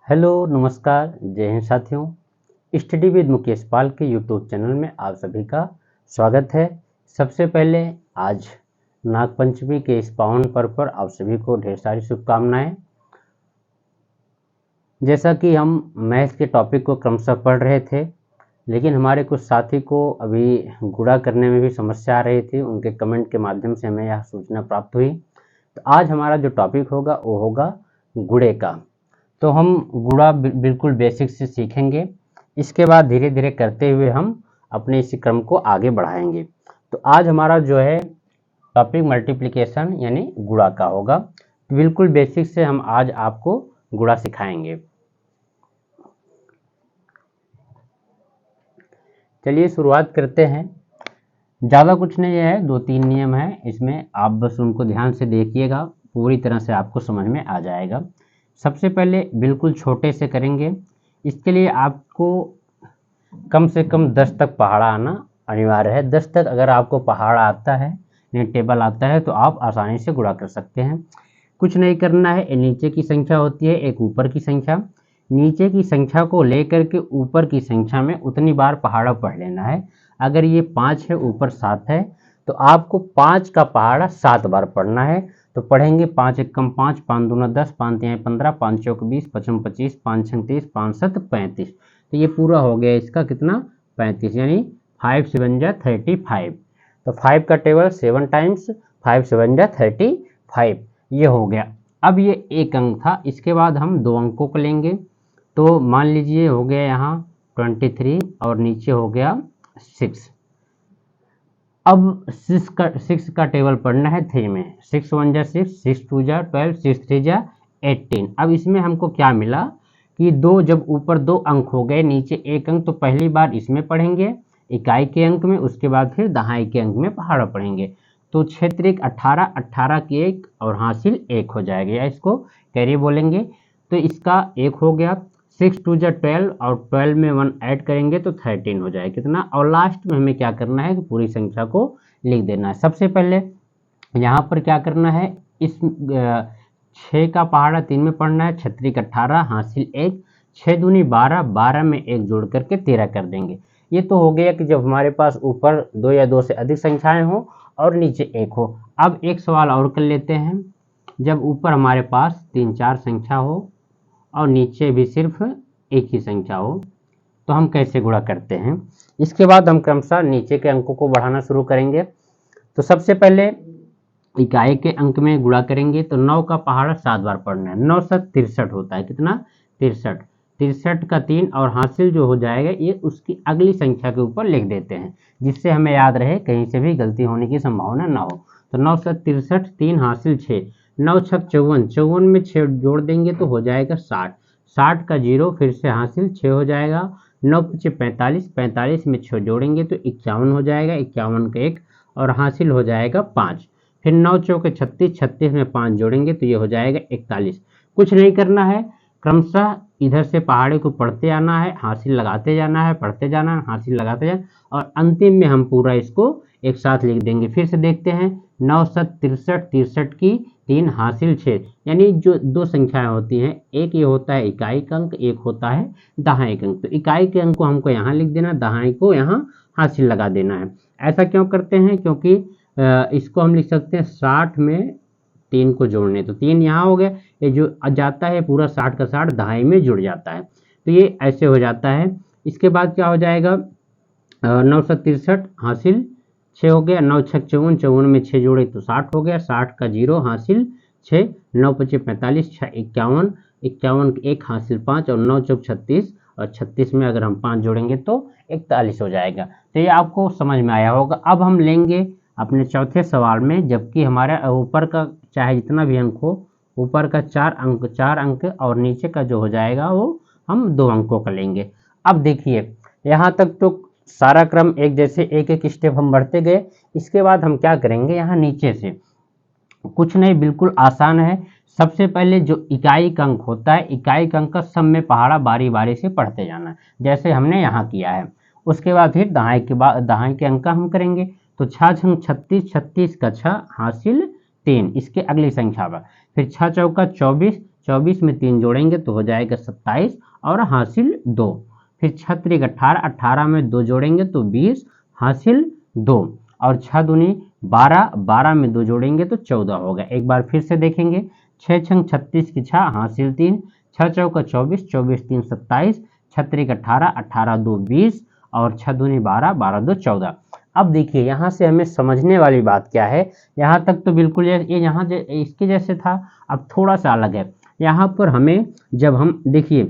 Hello नमस्कार जय हिंद साथियों। स्टडी विद मुकेश पाल के यूट्यूब चैनल में आप सभी का स्वागत है। सबसे पहले आज नाग पंचमी के इस पावन पर्व पर आप सभी को ढेर सारी शुभकामनाएं। जैसा कि हम मैथ के टॉपिक को क्रमशः पढ़ रहे थे, लेकिन हमारे कुछ साथी को अभी गुणा करने में भी समस्या आ रही थी। उनके कमेंट के माध्यम से हमें यह सूचना प्राप्त हुई। तो आज हमारा जो टॉपिक होगा वो होगा गुणे का। तो हम गुणा बिल्कुल बेसिक से सीखेंगे। इसके बाद धीरे धीरे करते हुए हम अपने इस क्रम को आगे बढ़ाएंगे। तो आज हमारा जो है टॉपिक मल्टीप्लिकेशन यानी गुणा का होगा। बिल्कुल बेसिक से हम आज आपको गुणा सिखाएंगे। चलिए शुरुआत करते हैं। ज़्यादा कुछ नहीं है, 2-3 नियम है इसमें, आप बस उनको ध्यान से देखिएगा, पूरी तरह से आपको समझ में आ जाएगा। सबसे पहले बिल्कुल छोटे से करेंगे। इसके लिए आपको कम से कम 10 तक पहाड़ा आना अनिवार्य है। 10 तक अगर आपको पहाड़ा आता है, टेबल आता है, तो आप आसानी से गुणा कर सकते हैं। कुछ नहीं करना है। नीचे की संख्या होती है, एक ऊपर की संख्या। नीचे की संख्या को लेकर के ऊपर की संख्या में उतनी बार पहाड़ा पढ़ लेना है। अगर ये 5 है, ऊपर 7 है, तो आपको 5 का पहाड़ा 7 बार पढ़ना है। तो पढ़ेंगे 5 एकम 5, 5 दूना 10, 5 तिहाई 15, 5 चौक 20, 55 25, 5 छंग 30, 5 7 35। तो ये पूरा हो गया इसका कितना 35, यानी 5 7 जा 35। तो 5 का टेबल 7 टाइम्स 5 7 जा 35, ये हो गया। अब ये एक अंक था। इसके बाद हम 2 अंकों को लेंगे। तो मान लीजिए हो गया यहाँ 23 और नीचे हो गया 6। अब 6 का टेबल पढ़ना है 3 में। 6 1 जा 6, 6 2 जा 12, 6 3 जा 18। अब इसमें हमको क्या मिला कि जब ऊपर 2 अंक हो गए, नीचे एक अंक, तो पहली बार इसमें पढ़ेंगे इकाई के अंक में, उसके बाद फिर दहाई के अंक में पहाड़ा पढ़ेंगे। तो क्षेत्र 1 18, 18 की 1 और हासिल 1 हो जाएगा, या इसको कैरी बोलेंगे। तो इसका 1 हो गया। 6 2 जा 12 और 12 में 1 ऐड करेंगे तो 13 हो जाए कितना। और लास्ट में हमें क्या करना है कि पूरी संख्या को लिख देना है। सबसे पहले यहाँ पर क्या करना है, इस 6 का पहाड़ा 3 में पढ़ना है। छत्रिक 18, हासिल 1, 6 दूनी 12, 12 में 1 जोड़ करके 13 कर देंगे। ये तो हो गया कि जब हमारे पास ऊपर 2 या 2 से अधिक संख्याएं हो और नीचे 1 हो। अब एक सवाल और कर लेते हैं। जब ऊपर हमारे पास 3-4 संख्या हो और नीचे भी सिर्फ एक ही संख्या हो, तो हम कैसे गुणा करते हैं। इसके बाद हम क्रमशः नीचे के अंकों को बढ़ाना शुरू करेंगे। तो सबसे पहले इकाई के अंक में गुणा करेंगे। तो 9 का पहाड़ा 7 बार पढ़ना है। 9 7 63 होता है, कितना 63। 63 का 3 और हासिल जो हो जाएगा ये उसकी अगली संख्या के ऊपर लिख देते हैं, जिससे हमें याद रहे, कहीं से भी गलती होने की संभावना ना हो। तो 9 7 63, 3 हासिल 6, 9 6 54, 54 में 6 जोड़ देंगे तो हो जाएगा 60। 60 का 0 फिर से हासिल 6 हो जाएगा। 9 5 45, 45 में 6 जोड़ेंगे तो 51 हो जाएगा। 51 का 1 और हासिल हो जाएगा 5। फिर 9 चौके 36, 36 में 5 जोड़ेंगे तो ये हो जाएगा 41। कुछ नहीं करना है, क्रमशः इधर से पहाड़े को पढ़ते आना है, हासिल लगाते जाना है, पढ़ते जाना है, हासिल लगाते जाना, और अंतिम में हम पूरा इसको एक साथ लिख देंगे। फिर से देखते हैं। 9 7 63, 63 की 3 हासिल 6, यानी जो 2 संख्याएं होती हैं, एक ये होता है इकाई का अंक, एक होता है दहाई का अंक। तो इकाई के अंक को हमको यहाँ लिख देना, दहाई को यहाँ हासिल लगा देना है। ऐसा क्यों करते हैं, क्योंकि इसको हम लिख सकते हैं 60 में 3 को जोड़ने। तो 3 यहाँ हो गया, ये जो जाता है पूरा 60 का 60 दहाई में जुड़ जाता है। तो ये ऐसे हो जाता है। इसके बाद क्या हो जाएगा, 9 7 63 हासिल 6 हो गया। 9 6 54, 54 में 6 जोड़े तो 60 हो गया। 60 का 0 हासिल 6, 9 5 45, 6 51, 51 1 हासिल 5 और 9 चौक 36, और 36 में अगर हम 5 जोड़ेंगे तो 41 हो जाएगा। तो ये आपको समझ में आया होगा। अब हम लेंगे अपने चौथे सवाल में, जबकि हमारे ऊपर का चाहे जितना भी अंक हो, ऊपर का 4 अंक और नीचे का जो हो जाएगा वो हम 2 अंकों का लेंगे। अब देखिए यहाँ तक तो सारा क्रम एक जैसे, एक एक स्टेप हम बढ़ते गए। इसके बाद हम क्या करेंगे, यहाँ नीचे से कुछ नहीं, बिल्कुल आसान है। सबसे पहले जो इकाई का अंक होता है, इकाई का अंक का सब में पहाड़ा बारी बारी से पढ़ते जाना है, जैसे हमने यहाँ किया है। उसके बाद फिर दहाई के अंक का हम करेंगे। तो 6 छंग 36, 36 का 6 हासिल 3, इसके अगली संख्या पर। फिर 6 चौका 24, 24 में 3 जोड़ेंगे तो हो जाएगा 27 और हासिल 2। फिर 6 3 18, 18 में 2 जोड़ेंगे तो 20 हासिल 2 और 6 दूनी 12, 12 में 2 जोड़ेंगे तो 14 होगा। एक बार फिर से देखेंगे, 6 छंग 36 की 6 हासिल 3, 6 चौका 24, 24 3 27, 6 3 18, 18 2 20 और 6 दूनी 12, 12 2 14। अब देखिए यहाँ से हमें समझने वाली बात क्या है, यहाँ तक तो बिल्कुल ये यहाँ इसके जैसे था, अब थोड़ा सा अलग है। यहाँ पर हमें जब हम देखिए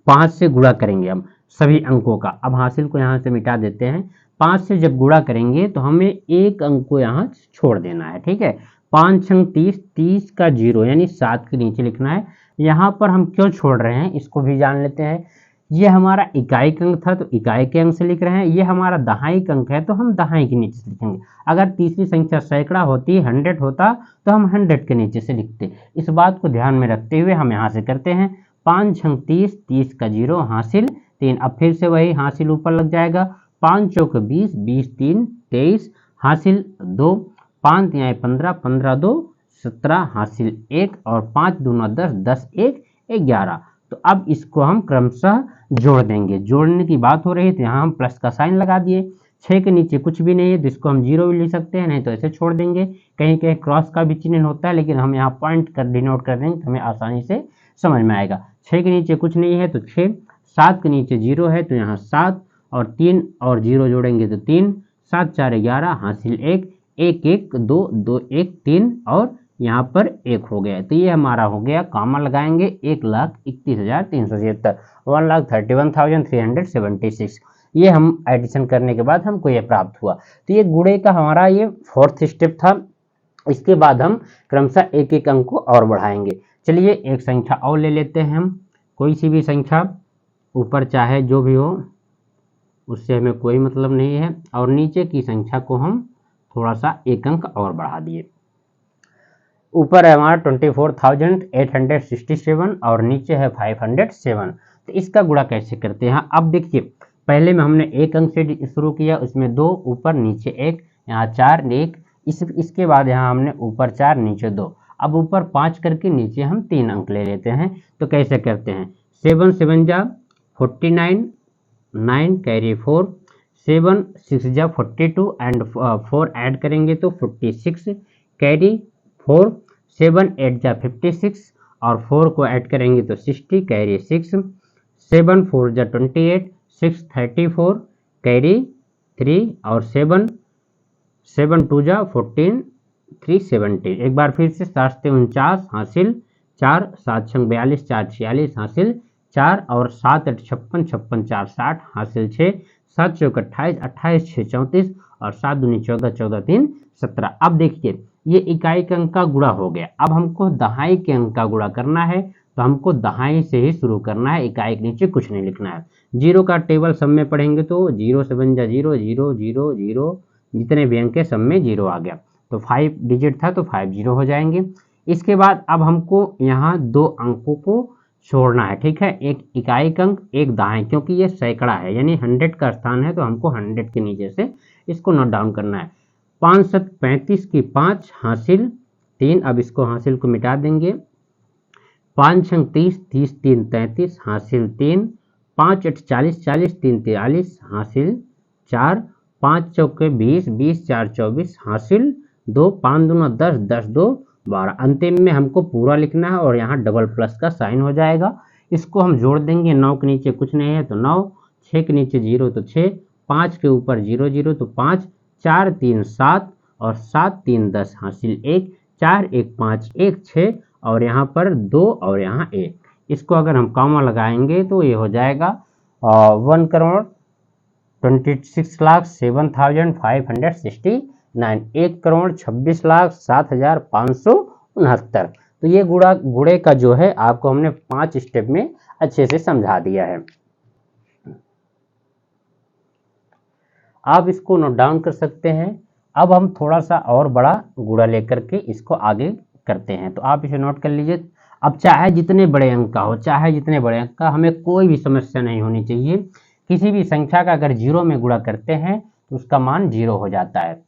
5 से गुणा करेंगे हम सभी अंकों का, अब हासिल को यहाँ से मिटा देते हैं। 5 से जब गुणा करेंगे तो हमें एक अंक को यहाँ छोड़ देना है, ठीक है। 5 छंग 30, 30 का 0 यानी 7 के नीचे लिखना है। यहाँ पर हम क्यों छोड़ रहे हैं इसको भी जान लेते हैं। ये हमारा इकाई का अंक था तो इकाई के अंक से लिख रहे हैं, ये हमारा दहाई का अंक है तो हम दहाई के नीचे से लिखेंगे। अगर तीसरी संख्या सैकड़ा होती, 100 होता तो हम 100 के नीचे से लिखते। इस बात को ध्यान में रखते हुए हम यहाँ से करते हैं 5 छंग 30, 30 का 0 हासिल 3। अब फिर से वही हासिल ऊपर लग जाएगा, 5 चौक 20, 20 3 23 हासिल 2, 5 तिहाई 15, 15 2 17 हासिल 1 और 5 दूना 10, 10 1 11। तो अब इसको हम क्रमशः जोड़ देंगे। जोड़ने की बात हो रही है तो यहाँ हम प्लस का साइन लगा दिए। 6 के नीचे कुछ भी नहीं है तो इसको हम 0 भी लिख सकते हैं, नहीं तो ऐसे छोड़ देंगे। कहीं कहीं क्रॉस का भी चिन्ह होता है लेकिन हम यहाँ पॉइंट कर डिनोट कर देंगे तो हमें आसानी से समझ में आएगा। 6 के नीचे कुछ नहीं है तो 6, 7 के नीचे 0 है तो यहाँ 7 और 3 और 0 जोड़ेंगे तो 3, 7 4 11 हासिल 1, 1 1 2 2 1 3 और यहाँ पर 1 हो गया। तो ये हमारा हो गया, कामा लगाएंगे 1,31,377, 1,31,376। ये हम एडिशन करने के बाद हमको ये प्राप्त हुआ। तो ये गुणे का हमारा ये 4th स्टेप था। इसके बाद हम क्रमशः एक एक अंक को और बढ़ाएंगे। चलिए एक संख्या और ले लेते हैं हम, कोई सी भी संख्या, ऊपर चाहे जो भी हो उससे हमें कोई मतलब नहीं है। और नीचे की संख्या को हम थोड़ा सा एक अंक और बढ़ा दिए। ऊपर है हमारा 24,867 और नीचे है 507। तो इसका गुणा कैसे करते हैं। अब देखिए पहले में हमने एक अंक से शुरू किया, उसमें 2 ऊपर नीचे 1, यहाँ 4 1, इसके बाद यहाँ हमने ऊपर 4 नीचे 2, अब ऊपर 5 करके नीचे हम 3 अंक ले लेते हैं। तो कैसे करते हैं, 7 7 जा 49, 9 कैरी 4, 7 6 जा 42 एंड 4 ऐड करेंगे तो 46 कैरी 4, 7 8 जा 56 और 4 को ऐड करेंगे तो 60 कैरी 6, 7 4 जा 28, 6 34 कैरी 3 और 7 2 जा 14 3 70। एक बार फिर से 7 से 49 हासिल 4, 7 छंग 42, 4 46 हासिल 4 और 7 8 56, 56 4 60 हासिल 6, 7 चौक 28, 28 6 34 और 7 दूनी 14, 14 3 17। अब देखिए ये इकाई के अंक का गुणा हो गया। अब हमको दहाई के अंक का गुणा करना है तो हमको दहाई से ही शुरू करना है, इकाई के नीचे कुछ नहीं लिखना है। 0 का टेबल सब में पढ़ेंगे तो 0 7 जा 0 0 0 0, जितने भी अंक है सब में 0 आ गया। तो 5 डिजिट था तो 5 0 हो जाएंगे। इसके बाद अब हमको यहाँ 2 अंकों को छोड़ना है, ठीक है। एक इकाई का अंक, एक दहाई, क्योंकि ये सैकड़ा है यानी 100 का स्थान है तो हमको 100 के नीचे से इसको नोट डाउन करना है। 5 7 35 की 5 हासिल 3, अब इसको हासिल को मिटा देंगे। 5 छंग 30, 30 3 33 हासिल 3, 5 8 40, 40 3 43 हासिल 4, 5 चौके 20, 20 4 24 हासिल 2, 5 दूना 10, 10 2 12। अंतिम में हमको पूरा लिखना है और यहाँ डबल प्लस का साइन हो जाएगा। इसको हम जोड़ देंगे, 9 के नीचे कुछ नहीं है तो 9, 6 के नीचे 0 तो 6, 5 के ऊपर 0 0 तो 5, 4 3 7 और 7 3 10 हासिल 1, 4 1 5 1 6 और यहाँ पर 2 और यहाँ 1। इसको अगर हम कॉमा लगाएंगे तो ये हो जाएगा 1,26,07,569, 1,26,07,569। तो ये गुणे का जो है आपको हमने 5 स्टेप में अच्छे से समझा दिया है। आप इसको नोट डाउन कर सकते हैं। अब हम थोड़ा सा और बड़ा गुणा लेकर के इसको आगे करते हैं, तो आप इसे नोट कर लीजिए। अब चाहे जितने बड़े अंक का हो, चाहे जितने बड़े अंक का, हमें कोई भी समस्या नहीं होनी चाहिए। किसी भी संख्या का अगर 0 में गुणा करते हैं तो उसका मान 0 हो जाता है।